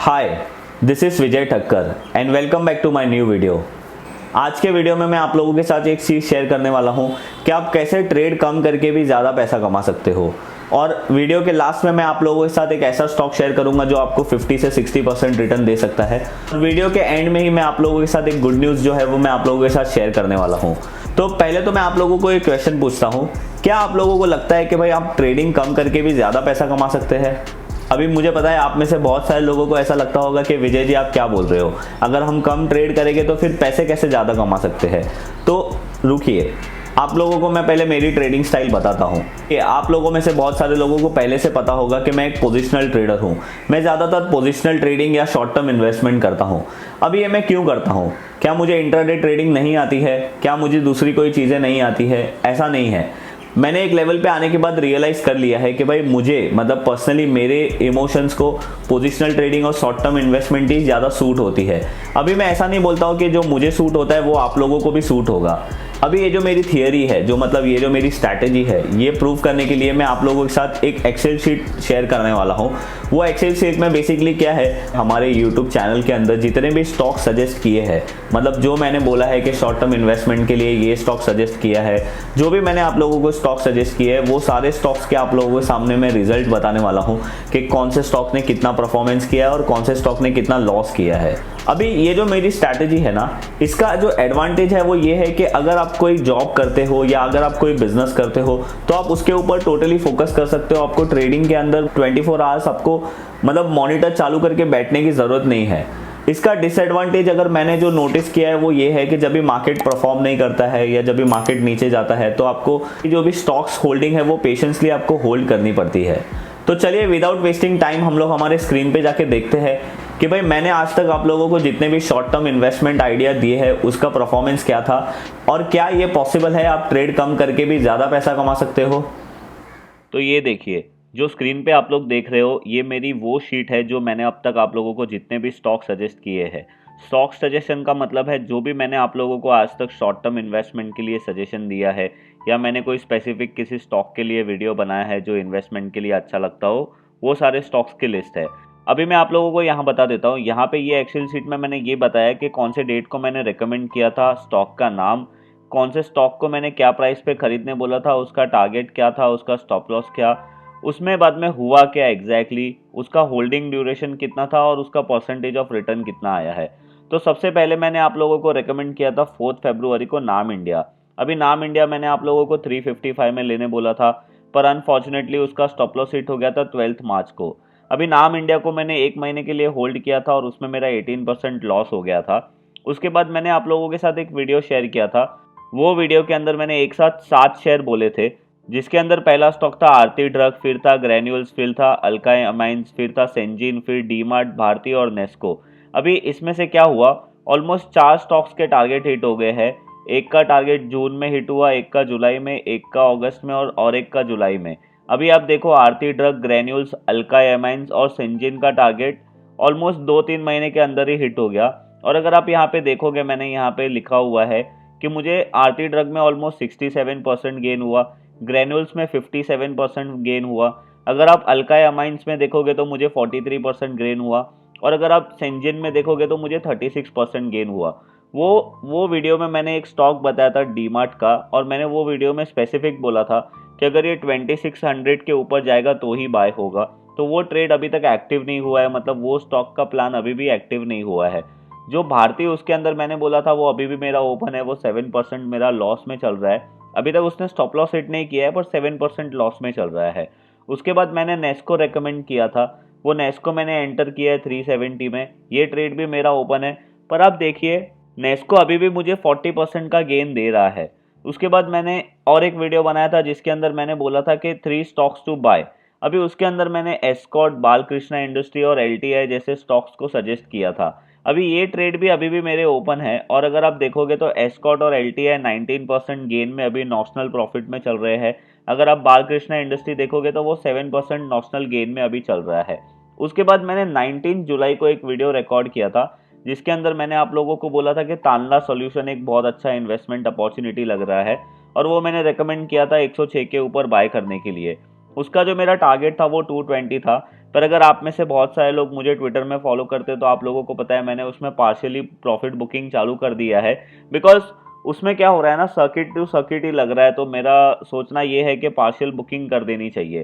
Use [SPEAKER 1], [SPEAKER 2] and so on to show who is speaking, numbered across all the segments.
[SPEAKER 1] Hi, this is Vijay Thakkar and welcome back to my new video. आज के video में मैं आप लोगों के साथ एक चीज़ शेयर करने वाला हूं कि आप कैसे ट्रेड कम करके भी ज़्यादा पैसा कमा सकते हो। और वीडियो के लास्ट में मैं आप लोगों के साथ एक ऐसा स्टॉक शेयर करूंगा जो आपको 50 से 60% रिटर्न दे सकता है। और वीडियो के एंड में ही मैं आप लोगों के साथ एक गुड न्यूज़ जो है वो मैं आप लोगों के साथ शेयर करने वाला हूँ। तो पहले तो मैं आप लोगों को एक क्वेश्चन पूछता हूँ, क्या आप लोगों को लगता है कि भाई आप ट्रेडिंग कम करके भी ज़्यादा पैसा कमा सकते हैं? अभी मुझे पता है आप में से बहुत सारे लोगों को ऐसा लगता होगा कि विजय जी आप क्या बोल रहे हो, अगर हम कम ट्रेड करेंगे तो फिर पैसे कैसे ज़्यादा कमा सकते हैं। तो रुकिए, आप लोगों को मैं पहले मेरी ट्रेडिंग स्टाइल बताता हूँ कि आप लोगों में से बहुत सारे लोगों को पहले से पता होगा कि मैं एक पोजिशनल ट्रेडर हूँ। मैं ज़्यादातर पोजिशनल ट्रेडिंग या शॉर्ट टर्म इन्वेस्टमेंट करता हूँ। अब ये मैं क्यों करता हूँ? क्या मुझे इंट्राडे ट्रेडिंग नहीं आती है? क्या मुझे दूसरी कोई चीज़ें नहीं आती है? ऐसा नहीं है। मैंने एक लेवल पे आने के बाद रियलाइज़ कर लिया है कि भाई मुझे मतलब पर्सनली मेरे इमोशंस को पोजिशनल ट्रेडिंग और शॉर्ट टर्म इन्वेस्टमेंट ही ज़्यादा सूट होती है। अभी मैं ऐसा नहीं बोलता हूँ कि जो मुझे सूट होता है वो आप लोगों को भी सूट होगा। अभी ये जो मेरी थियरी है, जो मतलब ये जो मेरी स्ट्रैटेजी है, ये प्रूव करने के लिए मैं आप लोगों के साथ एक एक्सेल शीट शेयर करने वाला हूँ। वो एक्सेल शीट में बेसिकली क्या है, हमारे यूट्यूब चैनल के अंदर जितने भी स्टॉक सजेस्ट किए हैं, मतलब जो मैंने बोला है कि शॉर्ट टर्म इन्वेस्टमेंट के लिए ये स्टॉक सजेस्ट किया है, जो भी मैंने आप लोगों को स्टॉक सजेस्ट किए हैं, वो सारे स्टॉक्स के आप लोगों के सामने मैं रिजल्ट बताने वाला हूँ कि कौन से स्टॉक ने कितना परफॉर्मेंस किया है और कौन से स्टॉक ने कितना लॉस किया है। अभी ये जो मेरी स्ट्रैटेजी है ना, इसका जो एडवांटेज है वो ये है कि अगर आप कोई जॉब करते हो या अगर आप कोई बिजनेस करते हो तो आप उसके ऊपर टोटली फोकस कर सकते हो। आपको ट्रेडिंग के अंदर 24 आवर्स आपको मतलब मॉनिटर चालू करके बैठने की ज़रूरत नहीं है। इसका डिसएडवांटेज अगर मैंने जो नोटिस किया है वो ये है कि जब भी मार्केट परफॉर्म नहीं करता है या जब भी मार्केट नीचे जाता है तो आपको जो भी स्टॉक्स होल्डिंग है वो पेशेंसली आपको होल्ड करनी पड़ती है। तो चलिए विदाउट वेस्टिंग टाइम हम लोग हमारे स्क्रीन पे जाके देखते हैं कि भाई मैंने आज तक आप लोगों को जितने भी शॉर्ट टर्म इन्वेस्टमेंट आइडिया दिए हैं उसका परफॉर्मेंस क्या था और क्या ये पॉसिबल है आप ट्रेड कम करके भी ज़्यादा पैसा कमा सकते हो। तो ये देखिए, जो स्क्रीन पे आप लोग देख रहे हो ये मेरी वो शीट है जो मैंने अब तक आप लोगों को जितने भी स्टॉक सजेस्ट किए हैं। स्टॉक सजेशन का मतलब है जो भी मैंने आप लोगों को आज तक शॉर्ट टर्म इन्वेस्टमेंट के लिए सजेशन दिया है या मैंने कोई स्पेसिफिक किसी स्टॉक के लिए वीडियो बनाया है जो इन्वेस्टमेंट के लिए अच्छा लगता हो, वो सारे स्टॉक्स की लिस्ट है। अभी मैं आप लोगों को यहाँ बता देता हूँ, यहाँ पे ये एक्सेल शीट में मैंने ये बताया कि कौन से डेट को मैंने रेकमेंड किया था, स्टॉक का नाम, कौन से स्टॉक को मैंने क्या प्राइस पे खरीदने बोला था, उसका टारगेट क्या था, उसका स्टॉप लॉस क्या, उसमें बाद में हुआ क्या एग्जैक्टली, उसका होल्डिंग ड्यूरेशन कितना था और उसका परसेंटेज ऑफ रिटर्न कितना आया है। तो सबसे पहले मैंने आप लोगों को रेकमेंड किया था 4 फरवरी को नाम इंडिया। अभी नाम इंडिया मैंने आप लोगों को 355 में लेने बोला था, पर अनफॉर्चुनेटली उसका स्टॉप लॉस हिट हो गया था 12 मार्च को। अभी नाम इंडिया को मैंने 1 महीने के लिए होल्ड किया था और उसमें मेरा 18% लॉस हो गया था। उसके बाद मैंने आप लोगों के साथ एक वीडियो शेयर किया था। वो वीडियो के अंदर मैंने एक साथ 7 शेयर बोले थे, जिसके अंदर पहला स्टॉक था आरती ड्रग, फिर था ग्रैन्यूल्स, फिर था अल्काई अमाइंस, फिर था सेंजिन, फिर डीमार्ट, भारती और नेस्को। अभी इसमें से क्या हुआ, ऑलमोस्ट 4 स्टॉक्स के टारगेट हिट हो गए हैं। एक का टारगेट जून में हिट हुआ, एक का जुलाई में, एक का अगस्त में और एक का जुलाई में। अभी आप देखो आरती ड्रग, ग्रैन्यूल्स, अल्काई अमाइंस और सेंजिन का टारगेट ऑलमोस्ट 2-3 महीने के अंदर ही हिट हो गया। और अगर आप यहाँ पे देखोगे, मैंने यहाँ पे लिखा हुआ है कि मुझे आरती ड्रग में ऑलमोस्ट 67% गेन हुआ, ग्रैन्यूल्स में 57% गेन हुआ। अगर आप अल्काई अमाइंस में देखोगे तो मुझे 43% गेन हुआ और अगर आप सेंजिन में देखोगे तो मुझे 36% गेन हुआ। वो वीडियो में मैंने एक स्टॉक बताया था डीमार्ट का और मैंने वो वीडियो में स्पेसिफिक बोला था कि अगर ये 2600 के ऊपर जाएगा तो ही बाय होगा। तो वो ट्रेड अभी तक एक्टिव नहीं हुआ है, मतलब वो स्टॉक का प्लान अभी भी एक्टिव नहीं हुआ है। जो भारतीय उसके अंदर मैंने बोला था वो अभी भी मेरा ओपन है, वो 7% मेरा लॉस में चल रहा है। अभी तक उसने स्टॉप लॉस हिट नहीं किया है पर 7% लॉस में चल रहा है। उसके बाद मैंने नेस्को रेकमेंड किया था, वो नेस्को मैंने एंटर किया है 370 में, ये ट्रेड भी मेरा ओपन है। पर आप देखिए नेस्को अभी भी मुझे 40% का गेन दे रहा है। उसके बाद मैंने और एक वीडियो बनाया था जिसके अंदर मैंने बोला था कि 3 स्टॉक्स टू बाय। अभी उसके अंदर मैंने एस्कॉर्ट, बालकृष्णा इंडस्ट्री और एलटीआई जैसे स्टॉक्स को सजेस्ट किया था। अभी ये ट्रेड भी अभी भी मेरे ओपन है और अगर आप देखोगे तो एस्कॉर्ट और एलटीआई 19% गेन में अभी नॉशनल प्रॉफिट में चल रहे हैं। अगर आप बालकृष्णा इंडस्ट्री देखोगे तो वो 7% नॉशनल गेन में अभी चल रहा है। उसके बाद मैंने 19 जुलाई को एक वीडियो रिकॉर्ड किया था जिसके अंदर मैंने आप लोगों को बोला था कि तानला सॉल्यूशन एक बहुत अच्छा इन्वेस्टमेंट अपॉर्चुनिटी लग रहा है और वो मैंने रेकमेंड किया था 106 के ऊपर बाय करने के लिए। उसका जो मेरा टारगेट था वो 220 था, पर अगर आप में से बहुत सारे लोग मुझे ट्विटर में फॉलो करते हैं तो आप लोगों को पता है मैंने उसमें पार्शियली प्रॉफिट बुकिंग चालू कर दिया है। बिकॉज उसमें क्या हो रहा है ना, सर्किट टू सर्किट ही लग रहा है, तो मेरा सोचना ये है कि पार्शियल बुकिंग कर देनी चाहिए।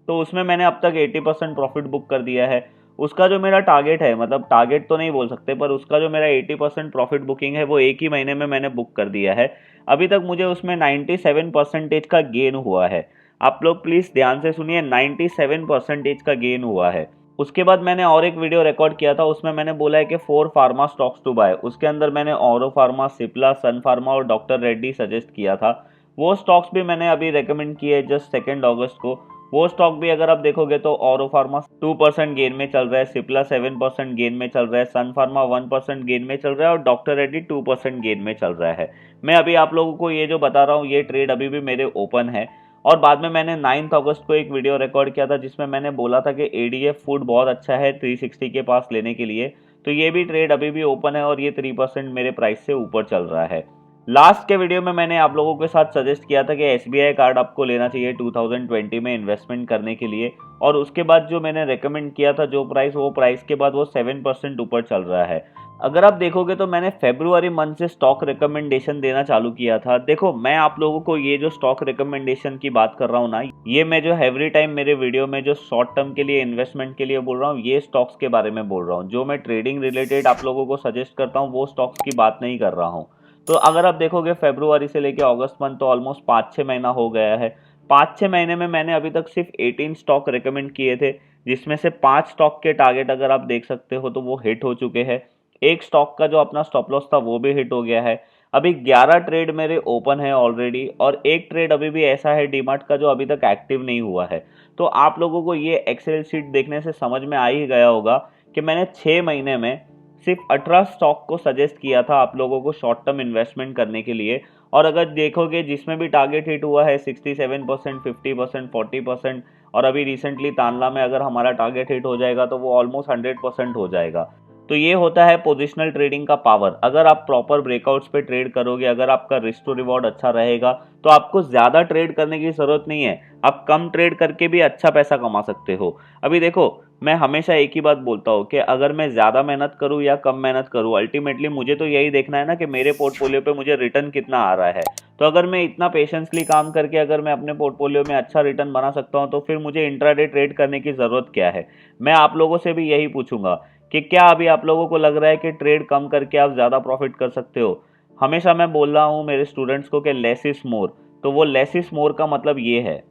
[SPEAKER 1] तो उसमें मैंने अब तक 80% प्रॉफिट बुक कर दिया है। उसका जो मेरा टारगेट है, मतलब टारगेट तो नहीं बोल सकते, पर उसका जो मेरा 80% प्रॉफिट बुकिंग है वो एक ही महीने में मैंने बुक कर दिया है। अभी तक मुझे उसमें 97% का गेन हुआ है। आप लोग प्लीज़ ध्यान से सुनिए, 97% का गेन हुआ है। उसके बाद मैंने और एक वीडियो रिकॉर्ड किया था, उसमें मैंने बोला है कि 4 फार्मा स्टॉक्स टू बाय। उसके अंदर मैंने औरो फार्मा, सिप्ला, सन फार्मा और डॉक्टर रेड्डी सजेस्ट किया था। वो स्टॉक्स भी मैंने अभी रेकमेंड किए जस्ट 2 अगस्त को। वो स्टॉक भी अगर आप देखोगे तो औरो फार्मा 2% गेन में चल रहा है, सिप्ला 7% गेन में चल रहा है, सन फार्मा 1% गेन में चल रहा है और डॉक्टर रेड्डी 2% गेन में चल रहा है। मैं अभी आप लोगों को ये जो बता रहा हूँ ये ट्रेड अभी भी मेरे ओपन है। और बाद में मैंने 9 अगस्त को एक वीडियो रिकॉर्ड किया था जिसमें मैंने बोला था कि एडीएफ फूड बहुत अच्छा है 360 के पास लेने के लिए। तो ये भी ट्रेड अभी भी ओपन है और ये 3% मेरे प्राइस से ऊपर चल रहा है। लास्ट के वीडियो में मैंने आप लोगों के साथ सजेस्ट किया था कि एसबीआई कार्ड आपको लेना चाहिए 2020 में इन्वेस्टमेंट करने के लिए, और उसके बाद जो मैंने रेकमेंड किया था जो प्राइस, वो प्राइस के बाद वो 7% ऊपर चल रहा है। अगर आप देखोगे तो मैंने फरवरी मंथ से स्टॉक रिकमेंडेशन देना चालू किया था। देखो, मैं आप लोगों को ये जो स्टॉक रिकमेंडेशन की बात कर रहा हूँ ना, ये मैं जो एवरी टाइम मेरे वीडियो में जो शॉर्ट टर्म के लिए इन्वेस्टमेंट के लिए बोल रहा हूँ, ये स्टॉक्स के बारे में बोल रहा हूँ। जो मैं ट्रेडिंग रिलेटेड आप लोगों को सजेस्ट करता हूँ वो स्टॉक्स की बात नहीं कर रहा हूँ। तो अगर आप देखोगे फरवरी से लेके अगस्त मंथ तो ऑलमोस्ट 5-6 महीना हो गया है। 5-6 महीने में मैंने अभी तक सिर्फ 18 स्टॉक रिकमेंड किए थे, जिसमें से 5 स्टॉक के टारगेट अगर आप देख सकते हो तो वो हिट हो चुके हैं। एक स्टॉक का जो अपना स्टॉप लॉस था वो भी हिट हो गया है। अभी 11 ट्रेड मेरे ओपन है ऑलरेडी, और एक ट्रेड अभी भी ऐसा है डीमार्ट का जो अभी तक एक्टिव नहीं हुआ है। तो आप लोगों को ये एक्सेल शीट देखने से समझ में आ ही गया होगा कि मैंने 6 महीने में सिर्फ 18 स्टॉक को सजेस्ट किया था आप लोगों को शॉर्ट टर्म इन्वेस्टमेंट करने के लिए। और अगर देखोगे जिसमें भी टारगेट हिट हुआ है 67%, 50%, 40%, और अभी रिसेंटली तानला में अगर हमारा टारगेट हिट हो जाएगा तो वो ऑलमोस्ट 100% हो जाएगा। तो ये होता है पोजिशनल ट्रेडिंग का पावर। अगर आप प्रॉपर ब्रेकआउट्स पे ट्रेड करोगे, अगर आपका रिस्क टू रिवॉर्ड अच्छा रहेगा तो आपको ज़्यादा ट्रेड करने की ज़रूरत नहीं है। आप कम ट्रेड करके भी अच्छा पैसा कमा सकते हो। अभी देखो, मैं हमेशा एक ही बात बोलता हूँ कि अगर मैं ज़्यादा मेहनत करूँ या कम मेहनत करूँ, अल्टीमेटली मुझे तो यही देखना है ना कि मेरे पोर्टफोलियो पे मुझे रिटर्न कितना आ रहा है। तो अगर मैं इतना पेशेंसली काम करके अगर मैं अपने पोर्टफोलियो में अच्छा रिटर्न बना सकता हूँ तो फिर मुझे इंट्राडे ट्रेड करने की ज़रूरत क्या है। मैं आप लोगों से भी यही पूछूंगा कि क्या अभी आप लोगों को लग रहा है कि ट्रेड कम करके आप ज़्यादा प्रॉफिट कर सकते हो। हमेशा मैं बोल रहा हूँ मेरे स्टूडेंट्स को कि लेस इज मोर, तो वो लेस इज मोर का मतलब ये है।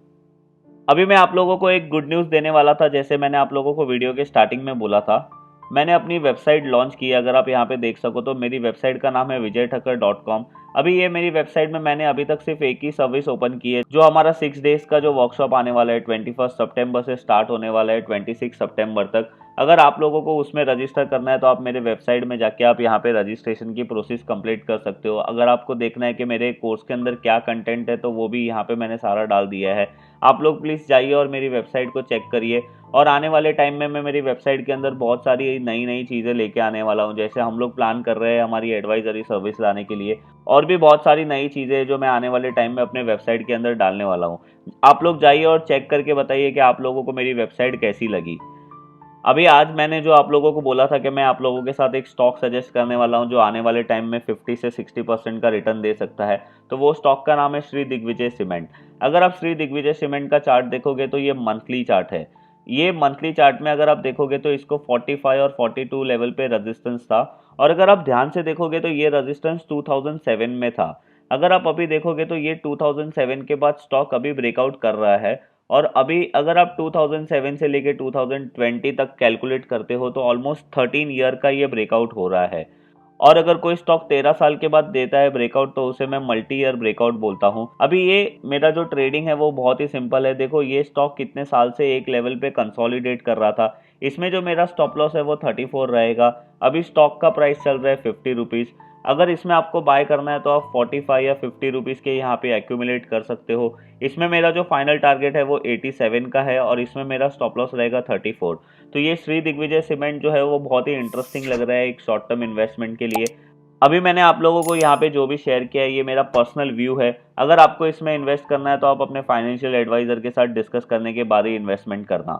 [SPEAKER 1] अभी मैं आप लोगों को एक गुड न्यूज़ देने वाला था, जैसे मैंने आप लोगों को वीडियो के स्टार्टिंग में बोला था। मैंने अपनी वेबसाइट लॉन्च की है, अगर आप यहाँ पे देख सको तो मेरी वेबसाइट का नाम है vijaythakkar.com। अभी ये मेरी वेबसाइट में मैंने अभी तक सिर्फ एक ही सर्विस ओपन की है, जो हमारा 6 डेज का जो वर्कशॉप आने वाला है 21 सितंबर से स्टार्ट होने वाला है 26 सितंबर तक। अगर आप लोगों को उसमें रजिस्टर करना है तो आप मेरे वेबसाइट में जाके आप यहाँ पे रजिस्ट्रेशन की प्रोसेस कंप्लीट कर सकते हो। अगर आपको देखना है कि मेरे कोर्स के अंदर क्या कंटेंट है तो वो भी यहाँ पे मैंने सारा डाल दिया है। आप लोग प्लीज़ जाइए और मेरी वेबसाइट को चेक करिए। और आने वाले टाइम में मैं मेरी वेबसाइट के अंदर बहुत सारी नई नई चीज़ें लेके आने वाला हूँ। जैसे हम लोग प्लान कर रहे हैं हमारी एडवाइजरी सर्विस लाने के लिए, और भी बहुत सारी नई चीज़ें जो मैं आने वाले टाइम में अपने वेबसाइट के अंदर डालने वाला हूँ। आप लोग जाइए और चेक करके बताइए कि आप लोगों को मेरी वेबसाइट कैसी लगी। अभी आज मैंने जो आप लोगों को बोला था कि मैं आप लोगों के साथ एक स्टॉक सजेस्ट करने वाला हूं जो आने वाले टाइम में 50 से 60% का रिटर्न दे सकता है, तो वो स्टॉक का नाम है श्री दिग्विजय सीमेंट। अगर आप श्री दिग्विजय सीमेंट का चार्ट देखोगे तो ये मंथली चार्ट है। ये मंथली चार्ट में अगर आप देखोगे तो इसको 45 और 42 लेवल पे रेजिस्टेंस था, और अगर आप ध्यान से देखोगे तो ये रेजिस्टेंस 2007 में था। अगर आप अभी देखोगे तो ये 2007 के बाद स्टॉक अभी ब्रेकआउट कर रहा है, और अभी अगर आप 2007 से लेके 2020 तक कैलकुलेट करते हो तो ऑलमोस्ट 13 ईयर का ये ब्रेकआउट हो रहा है। और अगर कोई स्टॉक 13 साल के बाद देता है ब्रेकआउट तो उसे मैं मल्टी ईयर ब्रेकआउट बोलता हूँ। अभी ये मेरा जो ट्रेडिंग है वो बहुत ही सिंपल है। देखो, ये स्टॉक कितने साल से एक लेवल पे कंसोलिडेट कर रहा था। इसमें जो मेरा स्टॉप लॉस है वो 34 रहेगा। अभी स्टॉक का प्राइस चल रहा है 50 रुपीज़। अगर इसमें आपको बाय करना है तो आप 45 या 50 रुपीज़ के यहाँ पे एक्यूमुलेट कर सकते हो। इसमें मेरा जो फाइनल टारगेट है वो 87 का है, और इसमें मेरा स्टॉप लॉस रहेगा 34। तो ये श्री दिग्विजय सीमेंट जो है वो बहुत ही इंटरेस्टिंग लग रहा है एक शॉर्ट टर्म इन्वेस्टमेंट के लिए। अभी मैंने आप लोगों को यहाँ पे जो भी शेयर किया है ये मेरा पर्सनल व्यू है। अगर आपको इसमें इन्वेस्ट करना है तो आप अपने फाइनेंशियल एडवाइजर के साथ डिस्कस करने के बाद ही इन्वेस्टमेंट करना।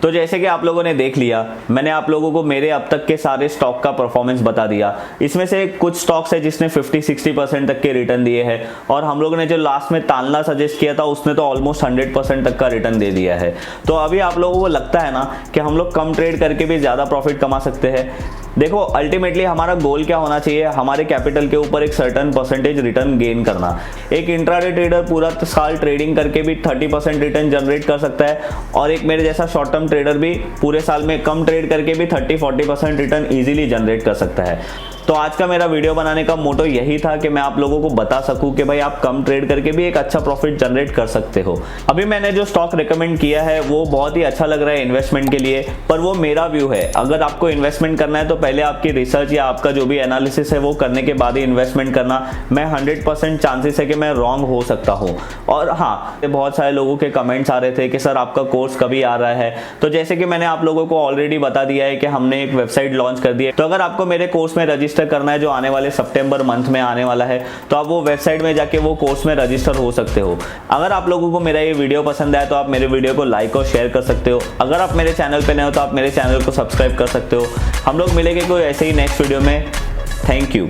[SPEAKER 1] तो जैसे कि आप लोगों ने देख लिया, मैंने आप लोगों को मेरे अब तक के सारे स्टॉक का परफॉर्मेंस बता दिया। इसमें से कुछ स्टॉक्स है जिसने 50-60% तक के रिटर्न दिए हैं, और हम लोगों ने जो लास्ट में तानला सजेस्ट किया था उसने तो ऑलमोस्ट 100% तक का रिटर्न दे दिया है। तो अभी आप लोगों को लगता है ना कि हम लोग कम ट्रेड करके भी ज़्यादा प्रॉफिट कमा सकते हैं। देखो, अल्टीमेटली हमारा गोल क्या होना चाहिए, हमारे कैपिटल के ऊपर एक सर्टेन परसेंटेज रिटर्न गेन करना। एक इंट्राडे ट्रेडर पूरा साल ट्रेडिंग करके भी 30% रिटर्न जनरेट कर सकता है, और एक मेरे जैसा शॉर्ट टर्म ट्रेडर भी पूरे साल में कम ट्रेड करके भी 30-40% रिटर्न इजीली जनरेट कर सकता है। तो आज का मेरा वीडियो बनाने का मोटो यही था कि मैं आप लोगों को बता सकूं कि भाई आप कम ट्रेड करके भी एक अच्छा प्रॉफिट जनरेट कर सकते हो। अभी मैंने जो स्टॉक रेकमेंड किया है वो बहुत ही अच्छा लग रहा है इन्वेस्टमेंट के लिए, पर वो मेरा व्यू है। अगर आपको इन्वेस्टमेंट करना है तो पहले आपकी रिसर्च या आपका जो भी एनालिसिस है वो करने के बाद ही इन्वेस्टमेंट करना। मैं 100% चांसेस है कि मैं रॉन्ग हो सकता हूँ। और हाँ, बहुत सारे लोगों के कमेंट्स आ रहे थे कि सर आपका कोर्स कभी आ रहा है। तो जैसे कि मैंने आप लोगों को ऑलरेडी बता दिया है कि हमने एक वेबसाइट लॉन्च कर दी है। तो अगर आपको मेरे कोर्स में रजिस्टर करना है जो आने वाले सितंबर मंथ में आने वाला है, तो आप वो वेबसाइट में जाके वो कोर्स में रजिस्टर हो सकते हो। अगर आप लोगों को मेरा ये वीडियो पसंद आया तो आप मेरे वीडियो को लाइक और शेयर कर सकते हो। अगर आप मेरे चैनल पे नए हो तो आप मेरे चैनल को सब्सक्राइब कर सकते हो। हम लोग मिलेंगे कोई ऐसे ही नेक्स्ट वीडियो में। Thank you.